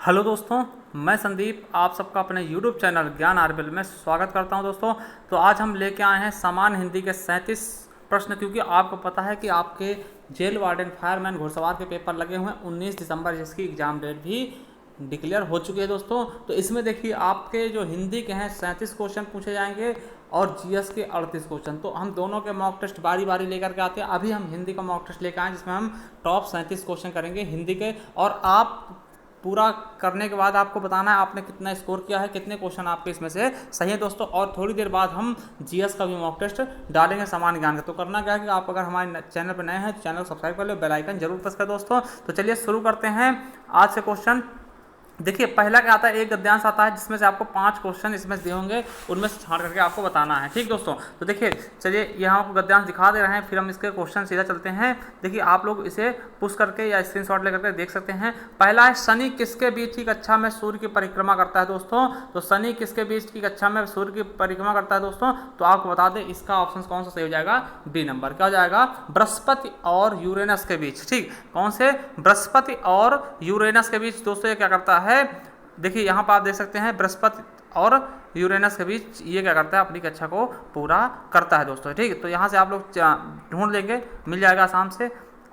Hello दोस्तों, मैं संदीप आप सबका अपने YouTube चैनल ज्ञान आरबेल में स्वागत करता हूं। दोस्तों तो आज हम लेके आए हैं सामान्य हिंदी के 37 प्रश्न, क्योंकि आपको पता है कि आपके जेल वार्डन, फायरमैन, घुड़सवार के पेपर लगे हुए हैं 19 दिसंबर, जिसकी एग्ज़ाम डेट भी डिक्लेयर हो चुकी है। दोस्तों तो इसमें देखिए आपके जो हिंदी के हैं 37 क्वेश्चन पूछे जाएंगे और जीएस के 38 क्वेश्चन। तो हम दोनों के मॉक टेस्ट बारी बारी लेकर के आते हैं। अभी हम हिंदी का मॉक टेस्ट लेकर आए जिसमें हम टॉप 37 क्वेश्चन करेंगे हिंदी के, और आप पूरा करने के बाद आपको बताना है आपने कितना स्कोर किया है, कितने क्वेश्चन आपके इसमें से सही है दोस्तों। और थोड़ी देर बाद हम जीएस का भी मॉक टेस्ट डालेंगे सामान्य ज्ञान का। तो करना क्या है कि आप अगर हमारे चैनल पर नए हैं तो चैनल को सब्सक्राइब कर लो, बेल आइकन जरूर प्रेस कर दोस्तों। तो चलिए शुरू करते हैं आज से क्वेश्चन। देखिए पहला क्या आता है, एक गद्यांश आता है जिसमें से आपको 5 क्वेश्चन इसमें दिए होंगे, उनमें से छांट करके आपको बताना है। ठीक दोस्तों, तो देखिए चलिए यहाँ आपको गद्यांश दिखा दे रहे हैं, फिर हम इसके क्वेश्चन सीधा चलते हैं। देखिए आप लोग इसे पुश करके या स्क्रीनशॉट लेकर के देख सकते हैं। पहला है, शनि किसके बीच की कक्षा में सूर्य की परिक्रमा करता है दोस्तों। तो शनि किसके बीच की कक्षा में सूर्य की परिक्रमा करता है दोस्तों। तो आपको बता दें इसका ऑप्शन कौन सा सही हो जाएगा, बी नंबर। क्या हो जाएगा, बृहस्पति और यूरेनस के बीच। ठीक, कौन से, बृहस्पति और यूरेनस के बीच दोस्तों ये क्या करता है। देखिए यहाँ पर आप देख सकते हैं बृहस्पति और यूरेनस के बीच ये क्या करता है, अपनी कक्षा को पूरा करता है दोस्तों। ठीक, तो यहाँ से आप लोग ढूंढ लेंगे, मिल जाएगा आसाम से।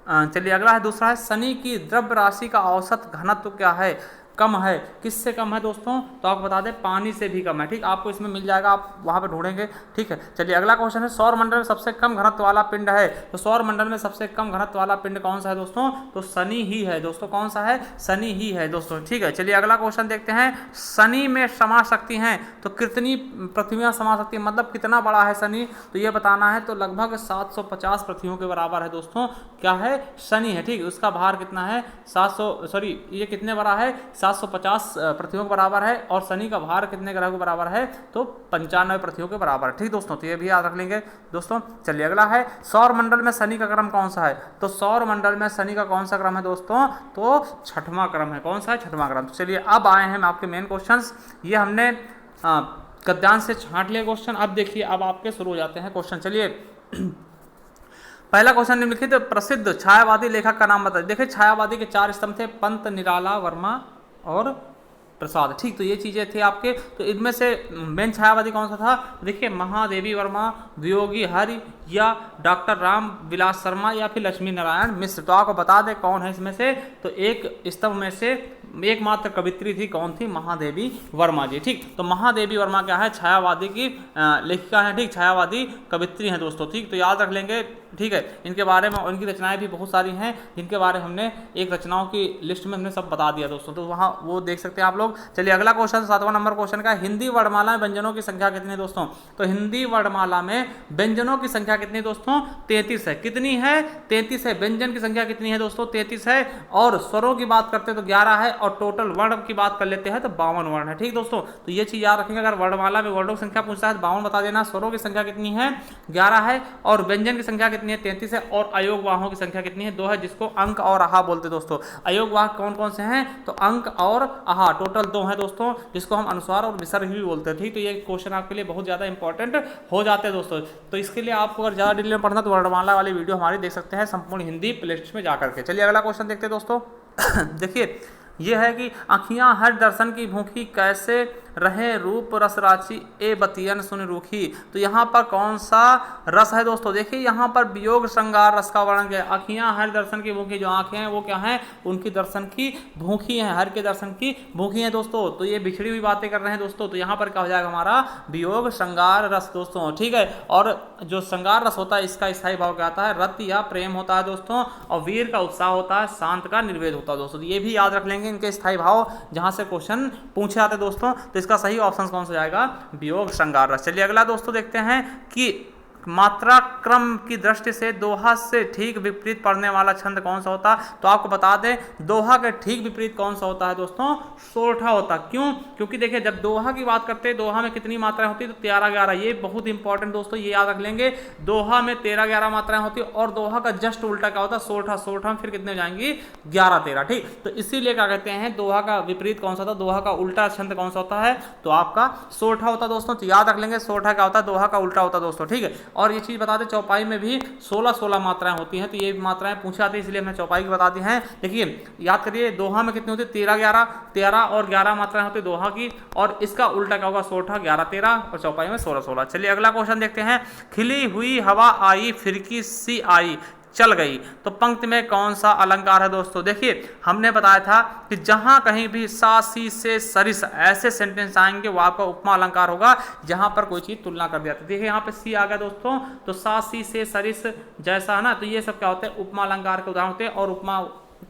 चलिए अगला है, दूसरा है, शनि की द्रव्य राशि का औसत घनत्व क्या है, कम है। किससे कम है दोस्तों, तो आपको बता दें पानी से भी कम है। ठीक, आपको इसमें मिल जाएगा, आप वहाँ पे ढूंढेंगे। ठीक है, चलिए अगला क्वेश्चन है, सौर मंडल में सबसे कम घनत्व वाला पिंड है। तो सौर मंडल में सबसे कम घनत्व वाला पिंड कौन सा है दोस्तों, तो शनि ही है दोस्तों। कौन सा है, शनि ही है दोस्तों। ठीक है, चलिए अगला क्वेश्चन देखते हैं, शनि में समा सकती हैं तो कितनी पृथ्वियाँ समा सकती हैं, मतलब कितना बड़ा है शनि, तो ये बताना है। तो लगभग 750 पृथ्वियों के बराबर है दोस्तों। क्या है, शनि है। ठीक, उसका भार कितना है, 700, सॉरी ये कितने बड़ा है, 750 पृथ्वियों के बराबर है। और शनि का भार कितने ग्रह के बराबर है, तो 95 पृथ्वियों के बराबर है। ठीक दोस्तों, तो ये भी याद रख लेंगे दोस्तों। चलिए अगला है, सौर मंडल में शनि का क्रम कौन सा है। तो सौर मंडल में शनि का कौन सा क्रम है दोस्तों, तो छठवां क्रम है। कौन सा है, छठवां क्रम। तो चलिए अब आए हैं आपके मेन क्वेश्चंस। ये हमने गद्यांश से छांट लिया क्वेश्चन। अब देखिए अब आपके शुरू हो जाते हैं क्वेश्चन। चलिए पहला क्वेश्चन निम्नलिखित प्रसिद्ध छायावादी लेखक का नाम बताइए। देखिए छायावादी के 4 स्तंभ थे, पंत, निराला, वर्मा और प्रसाद। ठीक, तो ये चीजें थे आपके। तो इनमें से मेन छायावादी कौन सा था, देखिए महादेवी वर्मा, वियोगी हरि, या डॉक्टर राम विलास शर्मा, या फिर लक्ष्मी नारायण मिश्र। तो आपको बता दें कौन है इसमें से। तो एक स्तंभ में से एकमात्र कवित्री थी, कौन थी, महादेवी वर्मा जी। ठीक, तो महादेवी वर्मा क्या है, छायावादी की लेखिका है। ठीक, छायावादी कवित्री हैं दोस्तों। ठीक, तो याद रख लेंगे। ठीक है, इनके बारे में, उनकी रचनाएं भी बहुत सारी हैं जिनके बारे में हमने एक रचनाओं की लिस्ट में हमने सब बता दिया दोस्तों, तो वहाँ वो देख सकते हैं आप लोग। चलिए अगला क्वेश्चन 7वां नंबर क्वेश्चन का, हिंदी वर्णमाला में व्यंजनों की संख्या कितनी है दोस्तों। तो हिंदी वर्णमाला में व्यंजनों की संख्या कितनी है दोस्तों, 33 है। कितनी है, 33 है। व्यंजन की संख्या कितनी है दोस्तों, 33 है। और स्वरों की बात करते हैं तो 11 है, और टोटल वर्ण की बात कर लेते हैं तो 52 वर्ण है। ठीक दोस्तों, तो ये चीज याद रखेंगे, अगर वर्णमाला में वर्णों की संख्या पूछता है तो 52 बता देना। स्वरों की संख्या कितनी है, 11 है। और व्यंजन की संख्या कितनी है, 33 है। और अयोगवाहों की संख्या कितनी है, 2 है, जिसको अंक और आहा बोलते दोस्तों। अयोगवाह कौन कौन से हैं, तो अंक और आहा टोटल 2 है दोस्तों, जिसको हम अनुस्वार और विसर्ग भी बोलते हैं। ठीक, तो ये क्वेश्चन आपके लिए बहुत ज्यादा इंपॉर्टेंट हो जाते हैं दोस्तों। तो इसके लिए आपको अगर ज्यादा डिटेल में पढ़ना तो वर्णमाला वाली वीडियो हमारी देख सकते हैं संपूर्ण हिंदी प्लेलिस्ट में जाकर के। चलिए अगला क्वेश्चन देखते हैं दोस्तों। देखिए ये है कि आँखियाँ हर दर्शन की भूखी, कैसे रहे रूप रस राशि, ए बतियन सुन रूखी। तो यहाँ पर कौन सा रस है दोस्तों, देखिए यहाँ पर वियोग श्रृंगार रस का वर्णन किया है। आँखियाँ हर दर्शन की भूखी, जो आँखें हैं वो क्या हैं, उनकी दर्शन की भूखी हैं, हर के दर्शन की भूखी हैं दोस्तों। तो ये बिछड़ी हुई बातें कर रहे हैं दोस्तों। तो यहाँ पर क्या हो जाएगा हमारा, वियोग श्रृंगार रस दोस्तों। ठीक है, और जो श्रृंगार रस होता है इसका स्थायी भाव क्या आता है, रत या प्रेम होता है दोस्तों। और वीर का उत्साह होता है, शांत का निर्वेद होता है दोस्तों। तो ये भी याद रख लेंगे इनके स्थायी भाव जहाँ से क्वेश्चन पूछे जाते हैं दोस्तों। तो इसका सही ऑप्शन कौन सा जाएगा, वियोग श्रृंगार रस। चलिए अगला दोस्तों देखते हैं कि मात्रा क्रम की दृष्टि से दोहा से ठीक विपरीत पढ़ने वाला छंद कौन सा होता। तो आपको बता दें दोहा के ठीक विपरीत कौन सा होता है दोस्तों, सोरठा होता। क्यों, क्योंकि देखिए जब दोहा की बात करते हैं, दोहा में कितनी मात्राएं होती है, तो 13-11। ये बहुत इंपॉर्टेंट दोस्तों, ये याद रख लेंगे। दोहा में 13-11 मात्राएं होती है, और दोहा का जस्ट उल्टा क्या होता है, सोरठा। सोरठा में फिर कितने हो जाएंगी, 11-13। ठीक, तो इसीलिए क्या कहते हैं, दोहा का विपरीत कौन सा था, दोहा का उल्टा छंद कौन सा होता है, तो आपका सोरठा होता दोस्तों। तो याद रख लेंगे सोरठा क्या होता है, दोहा का उल्टा होता दोस्तों। ठीक है, और ये चीज़ बता दें चौपाई में भी 16 मात्राएं होती हैं, तो ये मात्राएं पूछी जाती है इसलिए हमने चौपाई की बता दी हैं। देखिए याद करिए दोहा में कितनी होती है 13 और 11 मात्राएं होती है दोहा की, और इसका उल्टा क्या होगा 16, 11, 13 और चौपाई में 16। चलिए अगला क्वेश्चन देखते हैं। खिली हुई हवा आई फिरकी सी आई चल गई, तो पंक्ति में कौन सा अलंकार है दोस्तों? देखिए हमने बताया था कि जहां कहीं भी सा सी से सरिस ऐसे सेंटेंस आएंगे वो आपका उपमा अलंकार होगा, जहां पर कोई चीज तुलना कर दिया। देखिए यहाँ पे सी आ गया दोस्तों, तो सा सी से सरिस जैसा है ना, तो ये सब क्या होते हैं उपमा अलंकार के उदाहरण होते हैं। और उपमा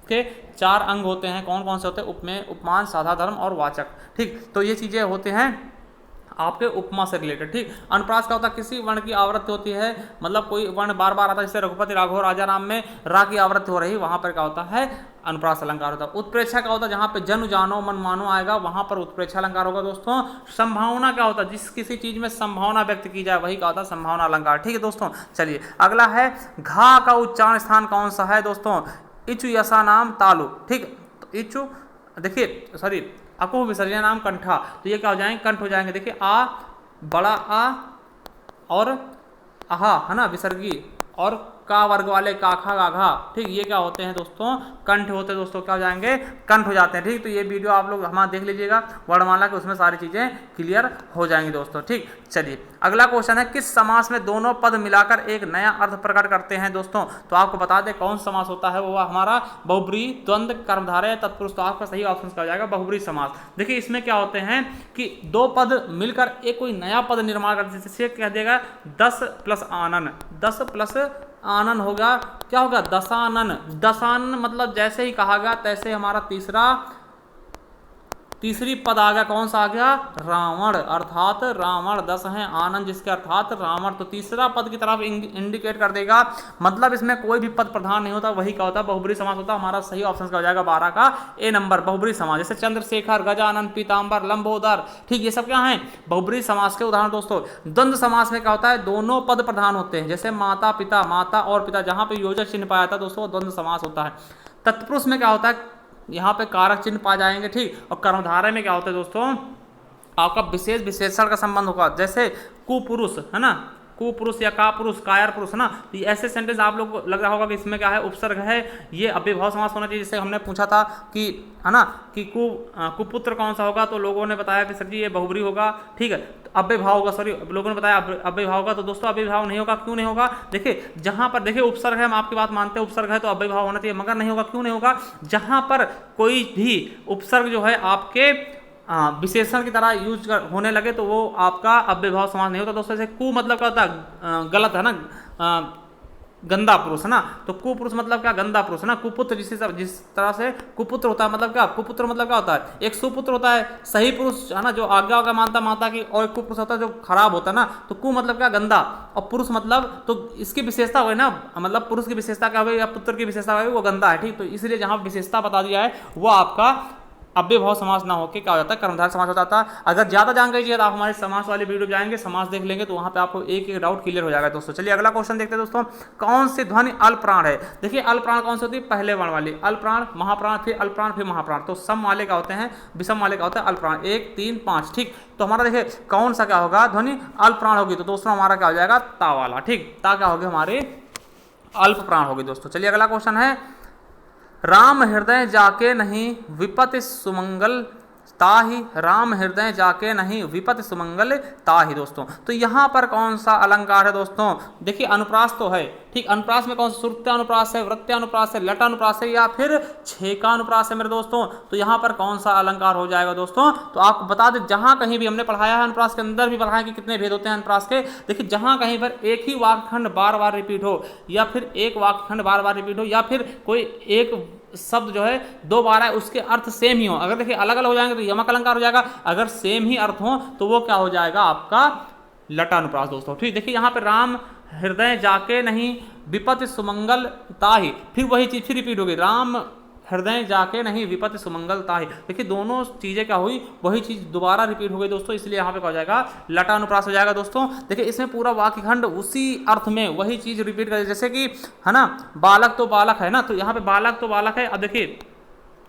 के 4 अंग होते हैं, कौन कौन से होते हैं? उपमेय, उपमान, साधा धर्म और वाचक। ठीक, तो ये चीजें होते हैं आपके उपमा से रिलेटेड। ठीक, अनुप्रास क्या होता है? किसी वर्ण की आवृत्ति होती है, मतलब कोई वर्ण बार बार आता है, जैसे रघुपति राघव राजा राम में रा की आवृत्ति हो रही, वहां पर क्या होता है? अनुप्रास अलंकार होता है। उत्प्रेक्षा क्या होता है? जहां पे जन जानो मन मानो आएगा वहां पर उत्प्रेक्षा अलंकार होगा दोस्तों। संभावना क्या होता है? जिस किसी चीज में संभावना व्यक्त की जाए वही क्या होता है? संभावना अलंकार। ठीक है दोस्तों, चलिए अगला है घा का उच्चारण स्थान कौन सा है दोस्तों? इचु यसा नाम तालु। ठीक, तो इचु देखिए सॉरी अकुह विसर्जन नाम कंठा, तो ये क्या हो जाएंगे? कंठ हो जाएंगे। देखिए आ बड़ा आ और आहा है ना विसर्गी, और का वर्ग वाले काखा गाघा, ठीक, ये क्या होते हैं दोस्तों? कंठ होते हैं दोस्तों, क्या हो जाएंगे? कंठ हो जाते हैं। ठीक, तो ये वीडियो आप लोग हमारा देख लीजिएगा वर्णमाला के, उसमें सारी चीजें क्लियर हो जाएंगी दोस्तों। ठीक, चलिए अगला क्वेश्चन है किस समास में दोनों पद मिलाकर एक नया अर्थ प्रकट करते हैं दोस्तों? तो आपको बता दें कौन समास होता है, वो हमारा बहुब्री द्वंद्व कर्मधारय तत्पुरुष। तो आपका सही ऑप्शन क्या हो जाएगा? बहुब्री समास। देखिए इसमें क्या होते हैं कि 2 पद मिलकर एक कोई नया पद निर्माण करते हैं, जैसे कह देगा 10 प्लस आनन, 10 प्लस आनन होगा, क्या होगा? दशानन। दशानन मतलब जैसे ही कहा गया तैसे हमारा तीसरी पद आ गया, कौन सा आ गया? रावण, अर्थात रावण 10 है, आनंद जिसके अर्थात रावण, तो तीसरा पद की तरफ इंडिकेट कर देगा। मतलब इसमें कोई भी पद प्रधान नहीं होता, वही क्या होता है? बहुब्री समास होता है। हमारा सही ऑप्शन का हो जाएगा 12 का ए नंबर, बहुब्री समास। जैसे चंद्रशेखर, गजानन, पीताम्बर, लंबोदर, ठीक, ये सब क्या है? बहुब्री समास के उदाहरण दोस्तों। द्वंद्व समास में क्या होता है? दोनों पद प्रधान होते हैं, जैसे माता पिता, माता और पिता, जहां पे योजक चिन्ह पाया था दोस्तों द्वंद्व समास होता है। तत्पुरुष में क्या होता है? यहाँ पे कारक चिन्ह पा जाएंगे। ठीक, और कर्मधारय में क्या होता है दोस्तों? आपका विशेष विशेषण का संबंध होगा, जैसे कुपुरुष है ना, कुपुरुष या कापुरुष, कायर पुरुष ना, तो ऐसे सेंटेंस आप लोग को लग रहा होगा कि इसमें क्या है? उपसर्ग है, ये अव्ययभाव समास होना चाहिए। जैसे हमने पूछा था कि है ना कि कुपुत्र कौन सा होगा, तो लोगों ने बताया कि सर जी ये बहुब्री होगा। ठीक है, अव्ययभाव होगा, सॉरी लोगों ने बताया अव्ययभाव होगा, तो दोस्तों अव्ययभाव नहीं होगा। क्यों नहीं होगा? देखिए जहां पर देखिए उपसर्ग है, हम आपकी बात मानते हैं उपसर्ग है तो अव्ययभाव होना चाहिए, मगर नहीं होगा। क्यों नहीं होगा? जहां पर कोई भी उपसर्ग जो है आपके विशेषण की तरह यूज होने लगे तो वो आपका अव्ययभाव समास नहीं होता दोस्तों। जैसे कु मतलब क्या होता है? गलत है ना, गंदा पुरुष है ना, तो कुपुरुष मतलब क्या? गंदा पुरुष है ना। कुपुत्र जिस तरह से कुपुत्र होता है, मतलब क्या? कुपुत्र मतलब क्या होता है? एक सुपुत्र होता है, सही पुरुष है ना, जो आज्ञा आज्ञा मानता माता की, और एक कुपुरुष होता है जो खराब होता है ना। तो कु मतलब क्या? गंदा, और पुरुष मतलब, तो इसकी विशेषता हुई ना, मतलब पुरुष की विशेषता क्या हुई या पुत्र की विशेषता हुई? वो गंदा है। ठीक, तो इसलिए जहां विशेषता बता दिया है वो आपका अव्ययभाव समास ना होकर क्या हो जाता है? कर्मधारय समास हो जाता है। अगर ज्यादा जानकारी चाहिए तो आप हमारे समास वाली वीडियो जाएंगे, समास देख लेंगे, तो वहां पे आपको एक एक डाउट क्लियर हो जाएगा दोस्तों। चलिए अगला क्वेश्चन देखते हैं दोस्तों। कौन सी ध्वनि अल्पप्राण है? देखिए अल्पप्राण कौन सी होती है? पहले वर्ण वाली। अल्पप्राण, महाप्राण, फिर अल्पप्राण, फिर महाप्राण। तो सम वाले क्या होते हैं? विषम वाले क्या होता है? अल्पप्राण। 1 3 5। ठीक, तो हमारा देखिए कौन सा क्या होगा? ध्वनि अल्पप्राण होगी, तो दोस्तों हमारा क्या हो जाएगा? ता वाला। ठीक, ता क्या होगी? हमारी अल्पप्राण होगी दोस्तों। चलिए अगला क्वेश्चन है राम हृदय जाके नहीं विपत्ति सुमंगल ताहि, राम हृदय जाके नहीं विपत्ति सुमंगल ताहि दोस्तों। तो यहाँ पर कौन सा अलंकार है दोस्तों? देखिए अनुप्रास तो है। ठीक, अनुप्रास में कौन सा? श्रुत्यानुप्रास है, वृत्यानुप्रास है, लटानुप्रास है, या फिर छेकानुप्रास है मेरे दोस्तों। तो यहाँ पर कौन सा अलंकार हो जाएगा दोस्तों? तो आपको बता दें जहां कहीं भी हमने पढ़ाया है, अनुप्रास के अंदर भी पढ़ाया कि कितने भेद होते हैं अनुप्रास के। देखिए जहां कहीं पर एक ही वाक्यखंड बार बार रिपीट हो, या फिर एक वाक्यखंड बार बार रिपीट हो, या फिर कोई एक शब्द जो है 2 बार है, उसके अर्थ सेम ही हो। अगर देखिए अलग अलग हो जाएंगे तो यमक अलंकार हो जाएगा, अगर सेम ही अर्थ हो तो वो क्या हो जाएगा? आपका लटानुप्रास दोस्तों। ठीक, देखिए यहाँ पे राम हृदय जाके नहीं विपत्ति सुमंगल ताहि, फिर वही चीज फिर रिपीट होगी, राम हृदय जाके नहीं विपत्ति सुमंगल ताहि। देखिए दोनों चीजें क्या हुई? वही चीज दोबारा रिपीट हो गई दोस्तों, इसलिए यहाँ पे क्या हो जाएगा? लटानुप्रास हो जाएगा दोस्तों। देखिए इसमें पूरा वाक्यखंड उसी अर्थ में वही चीज रिपीट करे, जैसे कि है ना बालक तो बालक है ना, तो यहाँ पे बालक तो बालक है। अब देखिए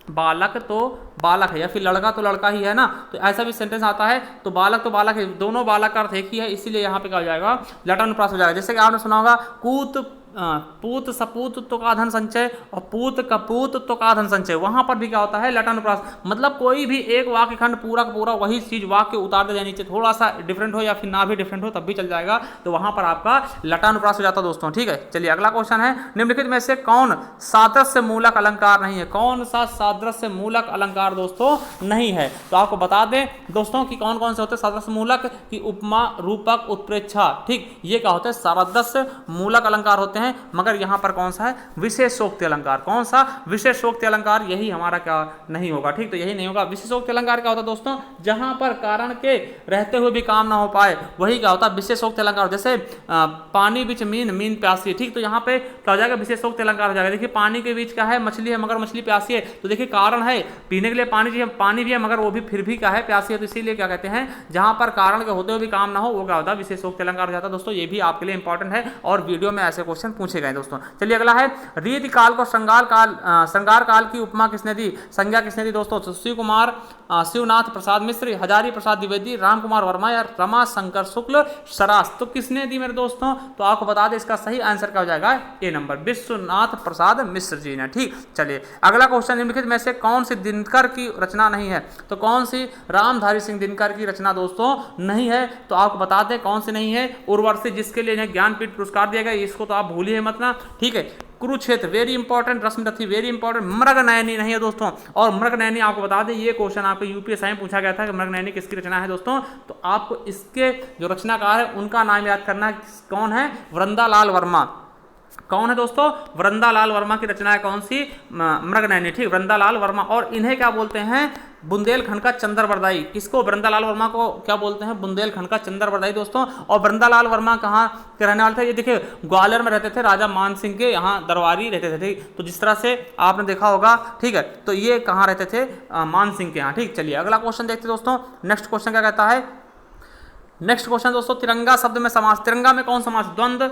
बालक तो बालक है, या फिर लड़का तो लड़का ही है ना, तो ऐसा भी सेंटेंस आता है। तो बालक तो बालक है, दोनों बालक का अर्थ एक ही है, इसीलिए यहाँ पे क्या हो जाएगा, लटानुप्रास हो जाएगा। जैसे कि आपने सुना होगा कूत पूत सपूत तो का धन संचय और पूत कपूत तो का धन संचय, वहां पर भी क्या होता है, लटानुप्रास। मतलब कोई भी एक वाक्य खंड पूरा का पूरा वही चीज वाक्य उतार दे जाए नीचे, थोड़ा सा डिफरेंट हो या फिर ना भी डिफरेंट हो तब भी चल जाएगा, तो वहां पर आपका लटानुप्रास हो जाता है दोस्तों। ठीक है, चलिए अगला क्वेश्चन है, निम्नलिखित में से कौन सादृश्य मूलक अलंकार नहीं है? कौन सा सादृश्य मूलक अलंकार दोस्तों नहीं है? तो आपको बता दें दोस्तों कि कौन कौन से होते हैं सादृश्य मूलक की, उपमा, रूपक, उत्प्रेक्षा। ठीक, ये क्या होते हैं, सादृश्य मूलक अलंकार होते हैं। मगर यहां पर कौन सा है, विशेषोक्ति अलंकार। कौन सा, विशेषोक्ति अलंकार, यही हमारा क्या नहीं होगा। ठीक, तो यही नहीं होगा। विशेषोक्ति अलंकार क्या होता है दोस्तों, जहां पर कारण के रहते हुए भी काम ना हो पाए, वही क्या होता है, विशेषोक्ति अलंकार। जैसे पानी बीच मीन, मीन प्यासी है। ठीक, तो यहाँ पे क्या हो जाएगा, विशेषोक्ति अलंकार हो जाएगा। देखिए पानी के बीच क्या है, मछली है मगर मछली प्यासी है, तो देखिए कारण है पीने के लिए पानी चाहिए, पानी भी है मगर वो भी फिर भी क्या है, प्यासी है, तो इसीलिए क्या कहते हैं, जहां पर कारण के होते हुए भी काम ना हो वो क्या होता है, विशेषोक्ति अलंकार हो जाता है दोस्तों। ये भी आपके लिए इंपॉर्टेंट है और वीडियो में ऐसे क्वेश्चन पूछे गए दोस्तों। चलिए अगला है, रीति काल को श्रृंगार काल की उपमा किसने दी, संज्ञा किसने दी दोस्तों? तो शिव कुमार शिवनाथ प्रसाद मिश्र, हजारी प्रसाद द्विवेदी, राम कुमार वर्मा या रमा शंकर शुक्ल सरास, तो किसने दी मेरे दोस्तों? तो आपको बता दें इसका सही आंसर क्या हो जाएगा, ए नंबर, विश्वनाथ प्रसाद मिश्र जी ने। ठीक, चलिए अगला क्वेश्चन, निम्नलिखित में से कौन सी दिनकर की रचना नहीं है? तो कौन सी रामधारी सिंह दिनकर की रचना दोस्तों नहीं है? तो आपको बता दें कौन सी नहीं है, उर्वशी, जिसके लिए इन्हें ज्ञानपीठ पुरस्कार दिया गया, इसको तो आप भूलिए मत ना। ठीक है, Kurukshetra very important, Rashmirathi very important, Mriganayani नहीं है दोस्तों। और मृगनयनी आपको बता दें ये क्वेश्चन आपको यूपीएससी में पूछा गया था कि मृगनयनी किसकी रचना है दोस्तों, तो आपको इसके जो रचनाकार है उनका नाम याद करना है, कौन है, वृंदालाल वर्मा। कौन है दोस्तों, वृंदालाल वर्मा की रचना है कौन सी, मृगनयनी। ठीक, वृंदालाल वर्मा, और इन्हें क्या बोलते हैं, बुंदेलखंड का चंद्रवरदाई। किसको, वृंदालाल वर्मा को क्या बोलते हैं, बुंदेलखंड का चंद्रवरदाई दोस्तों। और वृंदालाल वर्मा कहाँ के रहने वाले थे, ये देखिए ग्वालियर में रहते थे, राजा मान सिंह के यहाँ दरबारी रहते थे। ठीक, तो जिस तरह से आपने देखा होगा, ठीक है, तो ये कहाँ रहते थे, मान सिंह के यहाँ। ठीक, चलिए अगला क्वेश्चन देखते दोस्तों। नेक्स्ट क्वेश्चन क्या कहता है, नेक्स्ट क्वेश्चन दोस्तों, तिरंगा शब्द में समास, तिरंगा में कौन समास, द्वंद्व,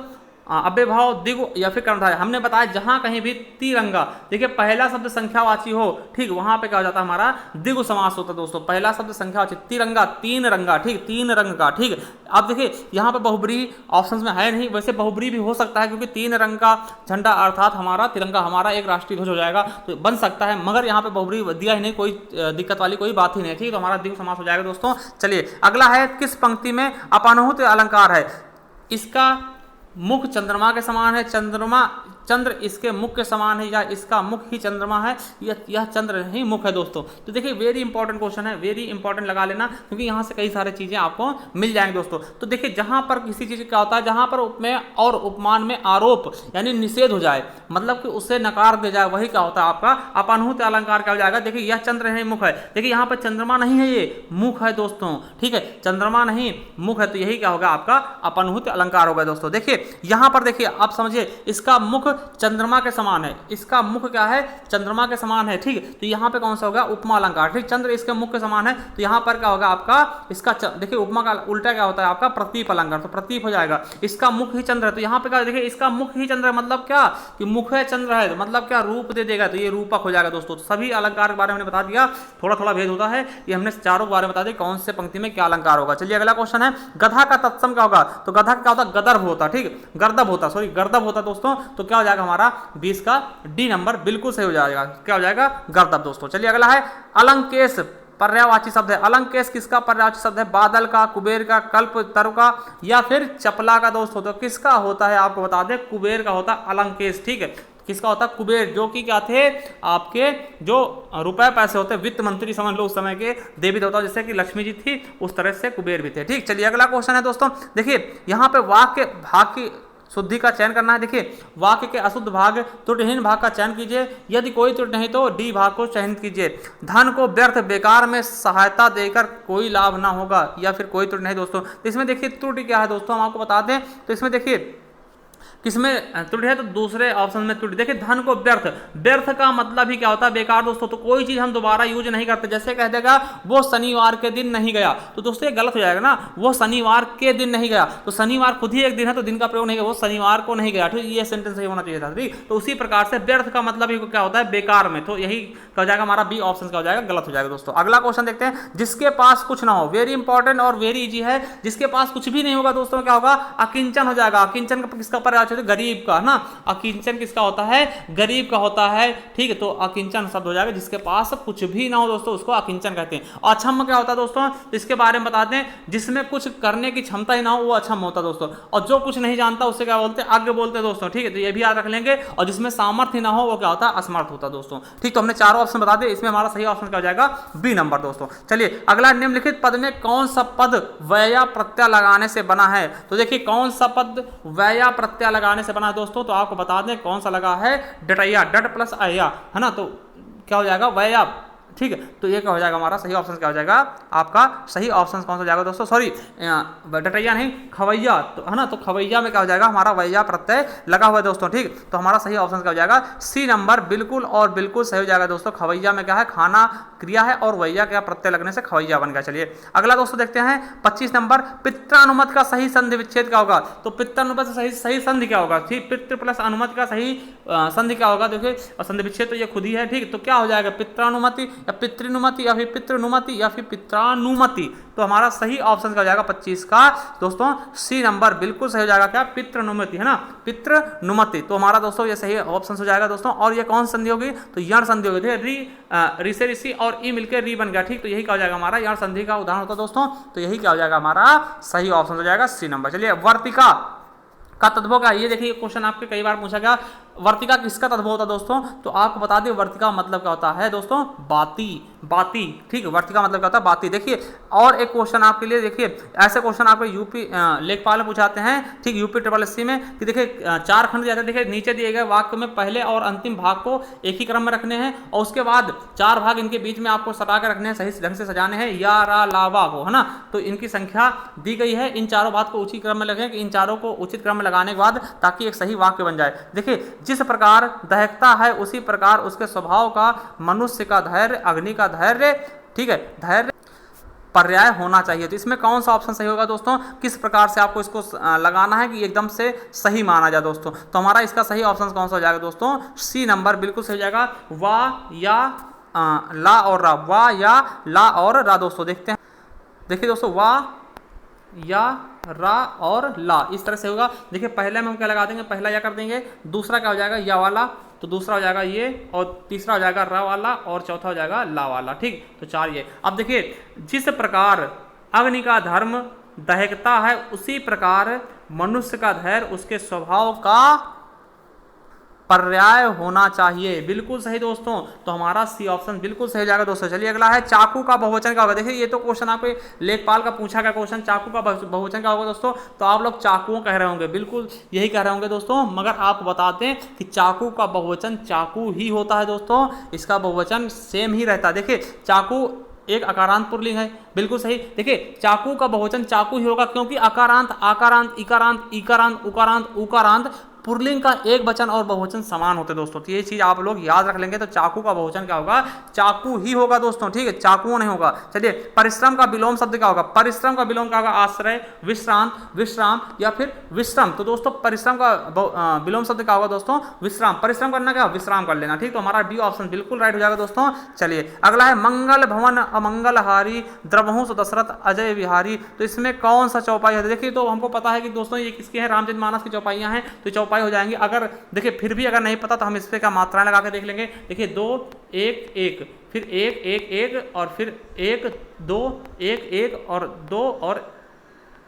अव्यभाव, द्विगु या फिर कर्मधारय। हमने बताया जहां कहीं भी तिरंगा, देखिए पहला शब्द संख्यावाची हो, ठीक, वहां पे क्या हो जाता है, हमारा द्विगु समास होता है दोस्तों। पहला शब्द संख्यावाची, तिरंगा, तीन रंगा, ठीक, तीन रंग का। ठीक, अब देखिए यहाँ पे बहुब्रीहि ऑप्शंस में है नहीं, वैसे बहुब्रीहि भी हो सकता है क्योंकि तीन रंग का झंडा अर्थात हमारा तिरंगा हमारा एक राष्ट्रीय ध्वज हो जाएगा, तो बन सकता है, मगर यहाँ पे बहुब्रीहि दिया ही नहीं, कोई दिक्कत वाली कोई बात ही नहीं। ठीक, तो हमारा द्विगु समास हो जाएगा दोस्तों। चलिए अगला है, किस पंक्ति में अपानुत अलंकार है? इसका मुख चंद्रमा के समान है, चंद्र इसके मुख के समान है, या इसका मुख ही चंद्रमा है, यह चंद्र ही मुख है दोस्तों। तो देखिए वेरी इंपॉर्टेंट क्वेश्चन है, वेरी इंपॉर्टेंट लगा लेना क्योंकि यहाँ से कई सारी चीजें आपको मिल जाएंगे दोस्तों। तो देखिए जहां पर किसी चीज क्या होता है, जहां पर उपमेय और उपमान में आरोप यानी निषेध हो जाए, मतलब कि उससे नकार दे जाए, वही क्या होता है आपका अपानुत अलंकार क्या हो जाएगा। देखिए यह चंद्र ही मुख है, देखिए यहाँ पर चंद्रमा नहीं है, ये मुख है दोस्तों। ठीक है, चंद्रमा नहीं मुख है, तो यही क्या होगा आपका अपानुत अलंकार होगा दोस्तों। देखिए यहां पर देखिए आप समझिए, इसका मुख चंद्रमा के समान है, इसका मुख क्या है, चंद्रमा के समान है। ठीक, तो यहां पे कौन सा होगा, उपमा अलंकार। ठीक, चंद्र इसके मुख के समान है, तो यहां पर क्या होगा आपका, इसका देखिए उपमा का उल्टा क्या होता है आपका, प्रतीप अलंकार, तो प्रतीप हो जाएगा। इसका मुख ही चंद्र है, तो यहां पे क्या देखिए, इसका मुख ही चंद्र है, मतलब क्या कि मुख है चंद्र है, तो मतलब क्या रूप दे देगा, तो ये रूपक हो जाएगा दोस्तों। तो सभी अलंकार के बारे में बता दिया, थोड़ा थोड़ा भेद होता है, ये हमने चारों के बारे में बता दिया कौन से पंक्ति में क्या अलंकार होगा। चलिए अगला क्वेश्चन है, गधा का तत्सम क्या होगा? तो गधा क्या होता है, गदर्भ होता। ठीक, गर्दभ होता, सॉरी गर्दभ होता दोस्तों। तो क्या हो जाएगा हमारा 20 का डी नंबर बिल्कुल सही हो जाएगा, क्या हो जाएगा, गर्दभ दोस्तों। चलिए अगला है, अलंकेश पर्यायवाची शब्द है। अलंकेश किसका पर्यायवाची शब्द है? बादल का, कुबेर का, कल्प तरु का या फिर चपला का दोस्तों। तो किसका होता है आपको बता दें, कुबेर का होता है अलंकेश। ठीक है, किसका होता है, कुबेर, जो कि क्या थे आपके जो रुपए पैसे होते, वित्त मंत्री समझ लो उस समय के देवी देवता, जैसे कि लक्ष्मी जी थी उस तरह से कुबेर भी थे। ठीक, चलिए अगला क्वेश्चन है दोस्तों, देखिए यहाँ पे वाक्य भाग की शुद्धि का चयन करना है। देखिए वाक्य के अशुद्ध भाग त्रुटिहीन भाग का चयन कीजिए, यदि कोई त्रुटि नहीं तो डी भाग को चयनित कीजिए। धन को व्यर्थ बेकार में सहायता देकर कोई लाभ ना होगा, या फिर कोई त्रुटि नहीं दोस्तों। तो इसमें देखिए त्रुटि क्या है दोस्तों, हम आपको बता दें। तो इसमें देखिए किसमें त्रुटि है, तो दूसरे ऑप्शन में त्रुटि। देखिए धन को व्यर्थ, व्यर्थ का मतलब ही क्या होता है, बेकार दोस्तों। तो कोई चीज हम दोबारा यूज नहीं करते। जैसे कह देगा वो शनिवार के दिन नहीं गया, तो दोस्तों ये गलत हो जाएगा ना, वो शनिवार के दिन नहीं गया, तो शनिवार खुद ही एक दिन है, तो दिन का प्रयोग नहीं किया, वो शनिवार को नहीं गया, ठीक, ये सेंटेंस सही होना चाहिए था। ठीक, तो उसी प्रकार से व्यर्थ का मतलब ही क्या होता है, बेकार में। तो यही क्या हो जाएगा हमारा बी ऑप्शन का हो जाएगा, गलत हो जाएगा दोस्तों। अगला क्वेश्चन देखते हैं, जिसके पास कुछ ना हो, वेरी इंपॉर्टेंट और वेरी इजी है। जिसके पास कुछ भी नहीं होगा दोस्तों क्या होगा, अकिंचन हो जाएगा। अकिंचन किसका पर गरीब का, ना, अकिंचन किसका होता है, गरीब का होता है। ठीक है, तो अकिंचन शब्द हो जाएगा, जिसके पास कुछ भी ना हो दोस्तों उसको अकिंचन कहते हैं। अक्षम क्या होता है दोस्तों, तो इसके बारे में बताते हैं, जिसमें कुछ करने की क्षमता ही ना हो वो अक्षम होता है दोस्तों। और जो कुछ नहीं जानता उससे क्या बोलते हैं, अज्ञ बोलते हैं दोस्तों। ठीक है, तो ये भी याद रख लेंगे। और जिसमें सामर्थ्य ना हो वो क्या होता है, असमर्थ होता है दोस्तों। ठीक, तो हमने चारों ऑप्शन बता दिए, इसमें हमारा सही ऑप्शन क्या हो जाएगा, बी नंबर दोस्तों। चलिए अगला, निम्नलिखित पद में कौन सा पद वया प्रत्यय लगाने से बना है। तो देखिए कौन सा पद वया प्रत्यय लगाने से बना है दोस्तों, तो आपको बता दें कौन सा लगा है, डटैया, डट प्लस अया, है ना, तो क्या हो जाएगा, वया। ठीक है, तो ये क्या हो जाएगा हमारा सही ऑप्शन क्या हो जाएगा, आपका सही ऑप्शन कौन सा हो जाएगा दोस्तों, सॉरी डटैया नहीं, खवैया, तो है ना, तो खवैया में क्या हो जाएगा, हमारा वैया प्रत्यय लगा हुआ है दोस्तों। ठीक, तो हमारा सही ऑप्शन क्या हो जाएगा, सी नंबर, बिल्कुल और बिल्कुल सही हो जाएगा दोस्तों। खवैया में क्या है, खाना क्रिया है, और वैया क्या प्रत्यय लगने से खवैया बन गया। चलिए अगला दोस्तों देखते हैं 25 नंबर, पित्रानुमत का सही संधि विच्छेद क्या होगा। तो पित्रानुमत से सही संधि क्या होगा, ठीक, पितृ प्लस अनुमति का सही संधि क्या होगा, देखिए संधि विच्छेद तो ये खुद ही है। ठीक, तो क्या हो जाएगा, पित्रानुमति या पितृनुमति या फिर पितृनुमति या फिर पित्रानुमति। तो हमारा सही ऑप्शन क्या हो जाएगा 25 का दोस्तों, सी नंबर, बिल्कुल सही हो जाएगा क्या, पितृनुमति, है ना, पितृनुमति। तो हमारा दोस्तों ये सही ऑप्शन हो जाएगा दोस्तों। और ये कौन संधि होगी, तो यण संधि होगी। री से ऋषि और ई मिलकर री बन गया। ठीक, तो यही क्या हो जाएगा हमारा यण संधि का उदाहरण होता है दोस्तों। तो यही क्या हो जाएगा हमारा सही ऑप्शन हो जाएगा सी नंबर। चलिए वर्तिका का तद्भव क्या, ये देखिए क्वेश्चन आपके कई बार पूछा गया, वर्तिका किसका तद्भव होता है दोस्तों, तो आपको बता दें वर्तिका मतलब क्या होता है दोस्तों, बाती, बाती। ठीक है, वर्तिका मतलब क्या होता है, बाती। देखिए और एक क्वेश्चन आपके लिए, देखिए ऐसे क्वेश्चन आपको यूपी लेखपाल में पूछाते हैं, ठीक, यूपी SSC में, कि देखिए 4 खंड दिया जाता है। देखिए नीचे दिए गए वाक्य में पहले और अंतिम भाग को एक ही क्रम में रखने हैं, और उसके बाद 4 भाग इनके बीच में आपको सटा कर रखने हैं, सही ढंग से सजाने हैं, या रा ला वा को, है ना। तो इनकी संख्या दी गई है, इन चारों भाग को उचित क्रम में लगाएं, कि इन चारों को उचित क्रम में लगाने के बाद ताकि एक सही वाक्य बन जाए। देखिए जिस प्रकार दहकता है उसी प्रकार उसके स्वभाव का मनुष्य का धैर्य, अग्नि का धैर्य, ठीक है, धैर्य पर्याय होना चाहिए। तो इसमें कौन सा ऑप्शन सही होगा दोस्तों, किस प्रकार से आपको इसको लगाना है कि एकदम से सही माना जाए दोस्तों। तो हमारा इसका सही ऑप्शन कौन सा हो जाएगा दोस्तों, सी नंबर, बिल्कुल सही हो जाएगा। वा या ला और रा, वा या ला और रा दोस्तों। देखते हैं, देखिए दोस्तों वा या रा और ला, इस तरह से होगा। देखिए पहले में हम क्या लगा देंगे, पहला या कर देंगे, दूसरा क्या हो जाएगा या वाला, तो दूसरा हो जाएगा ये, और तीसरा हो जाएगा रा वाला, और चौथा हो जाएगा ला वाला। ठीक, तो 4 ये। अब देखिए जिस प्रकार अग्नि का धर्म दहकता है उसी प्रकार मनुष्य का धैर्य उसके स्वभाव का पर्याय होना चाहिए। बिल्कुल सही दोस्तों, तो हमारा सी ऑप्शन बिल्कुल सही जाएगा दोस्तों। चलिए अगला है चाकू का बहुवचन क्या होगा। देखिए ये तो क्वेश्चन आपके लेखपाल का पूछा गया क्वेश्चन, चाकू का बहुवचन क्या होगा दोस्तों। तो आप लोग चाकुओं कह रहे होंगे, बिल्कुल यही कह रहे होंगे दोस्तों, मगर आपको बताते हैं कि चाकू का बहुवचन चाकू ही होता है दोस्तों, इसका बहुवचन सेम ही रहता है। देखिए चाकू एक अकारांत पुल्लिंग है, बिल्कुल सही। देखिए चाकू का बहुवचन चाकू ही होगा, क्योंकि अकारांत, आकारांत, इकारांत, इकारांत, उकारांत, उकारांत पुल्लिंग का एक वचन और बहुवचन समान होते हैं दोस्तों। तो ये चीज आप लोग याद रख लेंगे। तो चाकू का बहुवचन क्या होगा, चाकू ही होगा दोस्तों। ठीक है, चाकू नहीं होगा। चलिए परिश्रम का विलोम शब्द क्या होगा, परिश्रम का विलोम क्या होगा, आश्रय, विश्रांत, विश्राम या फिर विश्रम। तो दोस्तों परिश्रम का विलोम शब्द क्या होगा दोस्तों, विश्राम। परिश्रम करना क्या, विश्राम कर लेना। ठीक, तो हमारा डी ऑप्शन बिल्कुल राइट हो जाएगा दोस्तों। चलिए अगला है मंगल भवन अमंगलहारी द्रवहंस दशरथ अजय विहारी। तो इसमें कौन सा चौपाई है। देखिए तो हमको पता है कि दोस्तों ये किसके हैं, रामचरितमानस की चौपाइयां हैं, तो चौपाई हो जाएंगे। अगर देखिए फिर भी अगर नहीं पता तो हम इस पे क्या मात्राएं लगा के देख लेंगे। देखिए 2 1 1, फिर 1 1 1, और फिर 1 2 1 1 और 2 और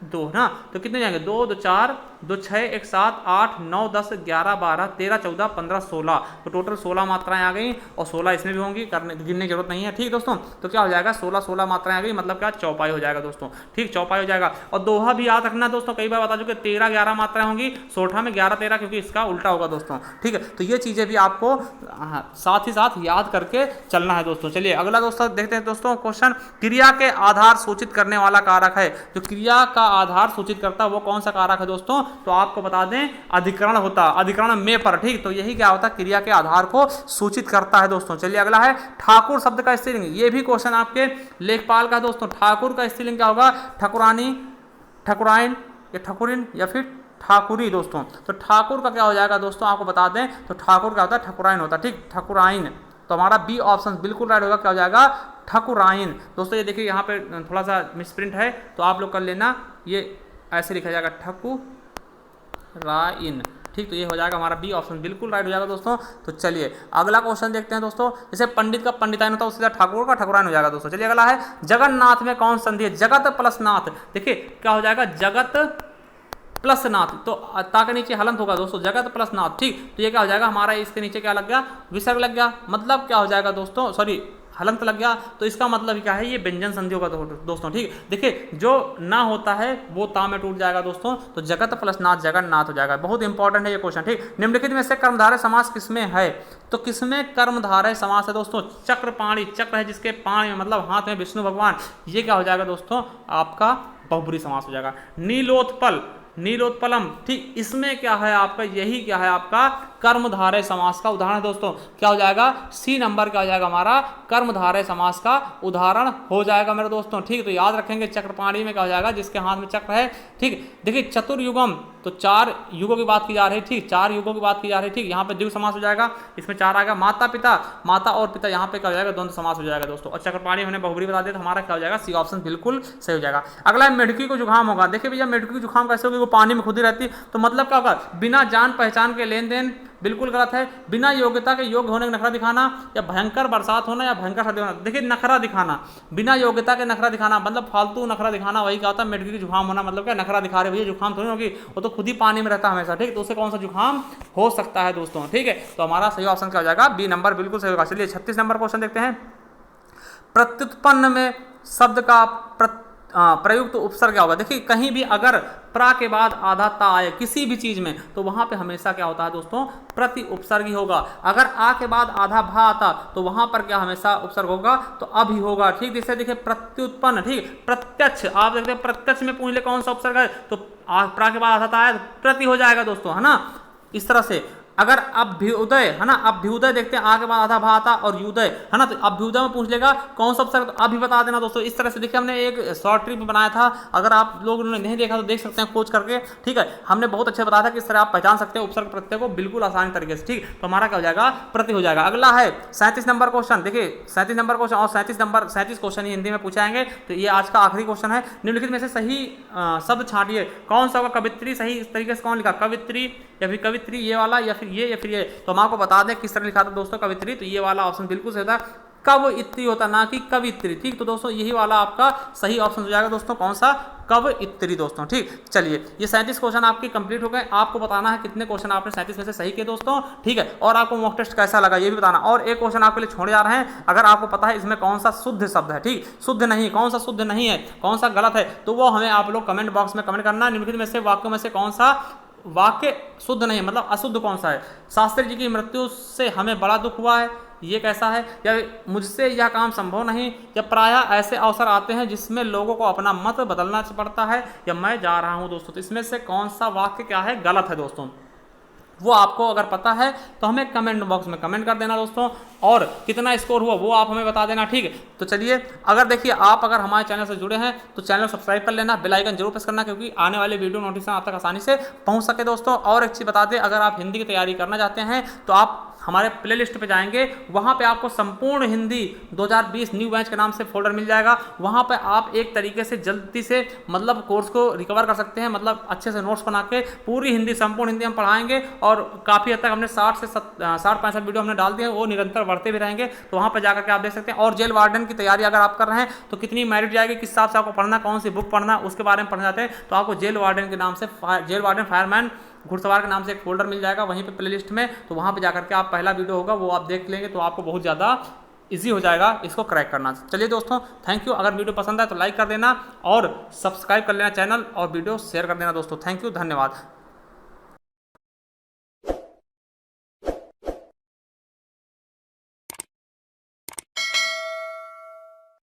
2 ना। तो कितने जाएंगे, 2 2 4 2 6 1 7 8 9 10 11 12 13 14 15 16। तो टोटल 16 मात्राएं आ गई, और 16 इसमें भी होंगी, करने गिनने की जरूरत नहीं है। ठीक दोस्तों, तो क्या हो जाएगा 16 मात्राएं आ गई, मतलब क्या चौपाई हो जाएगा दोस्तों। ठीक, चौपाई हो जाएगा। और दोहा भी याद रखना दोस्तों, कई बार बता चुके 13 11 मात्राएं होंगी, सोठा में 11 13, क्योंकि इसका उल्टा होगा दोस्तों। ठीक है, तो ये चीजें भी आपको साथ ही साथ याद करके चलना है दोस्तों। चलिए अगला दोस्तों देखते हैं दोस्तों क्वेश्चन, क्रिया के आधार सूचित करने वाला कारक है। जो क्रिया का आधार सूचित करता है वो कौन सा कारक है दोस्तों, तो आपको बता दें अधिकरण होता, अधिकरण में पर, ठीक। तो यही क्या होता है, क्रिया के आधार को सूचित करता है दोस्तों। चलिए अगला है ठाकुर शब्द का स्त्रीलिंग। ये भी क्वेश्चन आपके लेखपाल का दोस्तों। ठाकुर का स्त्रीलिंग क्या होगा, ठकुरानी, ठकुराइन या ठकुरिन या फिर ठाकुरी दोस्तों। तो ठाकुर का क्या हो जाएगा दोस्तों, आपको बता दें तो ठाकुर का होता है ठकुराइन होता है, ठीक, ठकुराइन। तो हमारा बी ऑप्शन बिल्कुल राइट होगा, क्या हो जाएगा, ठकुराइन। दोस्तों ये देखिए यहाँ पे थोड़ा सा मिसप्रिंट है तो आप लोग कर लेना, ये ऐसे लिखा जाएगा ठकुराइन, ठीक। तो ये हो जाएगा हमारा बी ऑप्शन बिल्कुल राइट हो जाएगा दोस्तों। तो चलिए अगला क्वेश्चन देखते हैं दोस्तों। जैसे पंडित का पंडिताइन होता है उसके साथ ठाकुर का ठकुराइन हो जाएगा दोस्तों। चलिए अगला है जगन्नाथ में कौन संधि है, जगत प्लस नाथ। देखिए क्या हो जाएगा, जगत प्लस नाथ, तो ता के नीचे हलंत होगा दोस्तों, जगत प्लस नाथ, ठीक। तो ये क्या हो जाएगा हमारा, इसके नीचे क्या लग गया, विसर्ग लग गया, मतलब क्या हो जाएगा दोस्तों, सॉरी हलंत लग गया। तो इसका मतलब क्या है, ये व्यंजन संधि होगा दोस्तों, ठीक। देखिए जो ना होता है वो ता में टूट जाएगा दोस्तों, तो जगत प्लस नाथ जगन्नाथ हो जाएगा। बहुत इंपॉर्टेंट है ये क्वेश्चन, ठीक। निम्नलिखित में से कर्मधारय समास किसमें है, तो किसमें कर्मधारय समास है दोस्तों, चक्रपाणी, चक्र है जिसके पाणी में मतलब हाथ में विष्णु भगवान, ये क्या हो जाएगा दोस्तों, आपका बहुब्रीहि समास हो जाएगा। नीलोत्पल, नीलोत्पलम, ठीक, इसमें क्या है आपका, यही क्या है आपका कर्मधारय समास का उदाहरण दोस्तों। क्या हो जाएगा, सी नंबर क्या हो जाएगा हमारा, कर्मधारय समास का उदाहरण हो जाएगा मेरे दोस्तों, ठीक। तो याद रखेंगे चक्रपाणी में क्या हो जाएगा, जिसके हाथ में चक्र है, ठीक। देखिए चतुर्युगम, तो 4 युगों की बात की जा रही है, ठीक, 4 युगों की बात की जा रही है, ठीक। यहाँ पे द्विगु समास हो जाएगा, इसमें 4 आएगा। माता पिता, माता और पिता, यहाँ पे क्या हो जाएगा, द्वंद्व समास हो जाएगा दोस्तों। और चक्रपाणी हमने बहुब्रीहि बता दिया, तो हमारा क्या हो जाएगा, सी ऑप्शन बिल्कुल सही हो जाएगा। अगला है मेढकी को जुकाम होगा। देखिए भैया मेढकी को जुकाम कैसे होगी, वो पानी में खुद ही रहती, तो मतलब क्या होगा, बिना जान पहचान के लेन देन, बिल्कुल गलत है। बिना योग्यता के योग्य होने का नखरा दिखाना, या भयंकर बरसात होना या भयंकर सर्दी होना। देखिए नखरा दिखाना, बिना योग्यता के नखरा दिखाना मतलब फालतू नखरा दिखाना, वही क्या होता है, मेढकी की जुकाम होना, मतलब क्या नखरा दिखा रहे भैया, जुकाम थोड़ी होगी, वो तो खुद ही पानी में रहता है हमेशा, ठीक। तो उससे कौन सा जुकाम हो सकता है दोस्तों, ठीक है। तो हमारा सही ऑप्शन क्या हो जाएगा, बी नंबर बिल्कुल सही होगा। चलिए 36 नंबर क्वेश्चन देखते हैं। प्रत्युत्पन्न में शब्द का प्रयुक्त उपसर्ग क्या होगा। देखिए कहीं भी अगर प्रा के बाद आधा ता आए किसी भी चीज में, तो वहां पे हमेशा क्या होता है दोस्तों, प्रति उपसर्ग ही होगा। अगर आ के बाद आधा भा आता तो वहां पर क्या हमेशा उपसर्ग होगा, तो अभी होगा, ठीक। जैसे देखिए प्रत्युत्पन्न, ठीक, प्रत्यक्ष, आप देखते हैं प्रत्यक्ष में पूछ ले कौन सा उपसर्ग है, तो प्रा के बाद आधा ता आया तो प्रति हो जाएगा दोस्तों, है ना। इस तरह से अगर अभ्युदय है ना, अभ्युदय देखते हैं आगे बाद आधा भा आता और युदय है ना, तो अभ्युदय में पूछ लेगा कौन सा उपसर्ग, तो अभी बता देना दोस्तों। इस तरह से देखिए हमने एक शॉर्ट ट्रिप बनाया था, अगर आप लोग ने नहीं देखा तो देख सकते हैं खोज करके, ठीक है। हमने बहुत अच्छे बताया था कि इस तरह आप पहचान सकते हैं उपसर्ग प्रत्यय को बिल्कुल आसानी तरीके से, ठीक। तो हमारा क्या हो जाएगा, प्रति हो जाएगा। अगला है 37 नंबर क्वेश्चन। देखिए 37 नंबर क्वेश्चन और 37 क्वेश्चन हिंदी में पूछाएंगे, तो ये आज का आखिरी क्वेश्चन है। निम्नलिखित में से सही शब्द छांटिए, कौन सा होगा, कवित्री, सही इस तरीके से कौन लिखा, कवित्री या फिर कवित्री ये वाला या फिर ये या फिर ये। तो हम आपको बता दें किस तरह लिखा था दोस्तों कवित्री, तो ये वाला ऑप्शन बिल्कुल सही था, कवइत्री होता ना कि कवित्री, ठीक। तो दोस्तों यही वाला आपका सही ऑप्शन हो जाएगा दोस्तों, कौन सा, कवइत्री दोस्तों, ठीक। चलिए ये 37 क्वेश्चन आपके कंप्लीट हो गए। आपको बताना है कितने क्वेश्चन आपने 37 में से सही किए दोस्तों, ठीक है। और आपको मॉक टेस्ट कैसा लगा ये भी बताना। और एक क्वेश्चन आपके लिए छोड़े जा रहे हैं, अगर आपको पता है इसमें कौन सा शुद्ध शब्द है, ठीक, शुद्ध नहीं, कौन सा शुद्ध नहीं है, कौन सा गलत है, तो वो हमें आप लोग कमेंट बॉक्स में कमेंट करना। निम्नलिखित में से वाक्यों में से कौन सा वाक्य शुद्ध नहीं है, मतलब अशुद्ध कौन सा है। शास्त्री जी की मृत्यु से हमें बड़ा दुख हुआ है, ये कैसा है, या मुझसे यह काम संभव नहीं, या प्रायः ऐसे अवसर आते हैं जिसमें लोगों को अपना मत बदलना पड़ता है, या मैं जा रहा हूं दोस्तों। तो इसमें से कौन सा वाक्य क्या है, गलत है दोस्तों, वो आपको अगर पता है तो हमें कमेंट बॉक्स में कमेंट कर देना दोस्तों, और कितना स्कोर हुआ वो आप हमें बता देना, ठीक है। तो चलिए अगर देखिए आप अगर हमारे चैनल से जुड़े हैं तो चैनल सब्सक्राइब कर लेना, बेल आइकन जरूर प्रेस करना, क्योंकि आने वाले वीडियो नोटिफिकेशन आप तक आसानी से पहुंच सके दोस्तों। और एक चीज़ बता दें, अगर आप हिंदी की तैयारी करना चाहते हैं तो आप हमारे प्ले लिस्ट पर जाएंगे, वहाँ पे आपको संपूर्ण हिंदी 2020 न्यू बैच के नाम से फोल्डर मिल जाएगा। वहाँ पे आप एक तरीके से जल्दी से मतलब कोर्स को रिकवर कर सकते हैं, मतलब अच्छे से नोट्स बना के पूरी हिंदी, संपूर्ण हिंदी हम पढ़ाएंगे। और काफ़ी हद तक हमने 60-65 वीडियो हमने डाल दिए हैं, वो निरंतर बढ़ते भी रहेंगे, तो वहाँ पर जाकर के आप देख सकते हैं। और जेल वार्डन की तैयारी अगर आप कर रहे हैं तो कितनी मेरिट जाएगी, किस हिसाब से आपको पढ़ना, कौन सी बुक पढ़ना, उसके बारे में पढ़ना चाहते हैं तो आपको जेल वार्डन के नाम से, जेल वार्डन फायरमैन घुड़सवार के नाम से एक फोल्डर मिल जाएगा वहीं पे प्लेलिस्ट में, तो वहाँ पे जाकर के आप पहला वीडियो होगा वो आप देख लेंगे, तो आपको बहुत ज़्यादा इजी हो जाएगा इसको क्रैक करना। चलिए दोस्तों थैंक यू। अगर वीडियो पसंद आए तो लाइक कर देना और सब्सक्राइब कर लेना चैनल, और वीडियो शेयर कर देना दोस्तों। थैंक यू, धन्यवाद।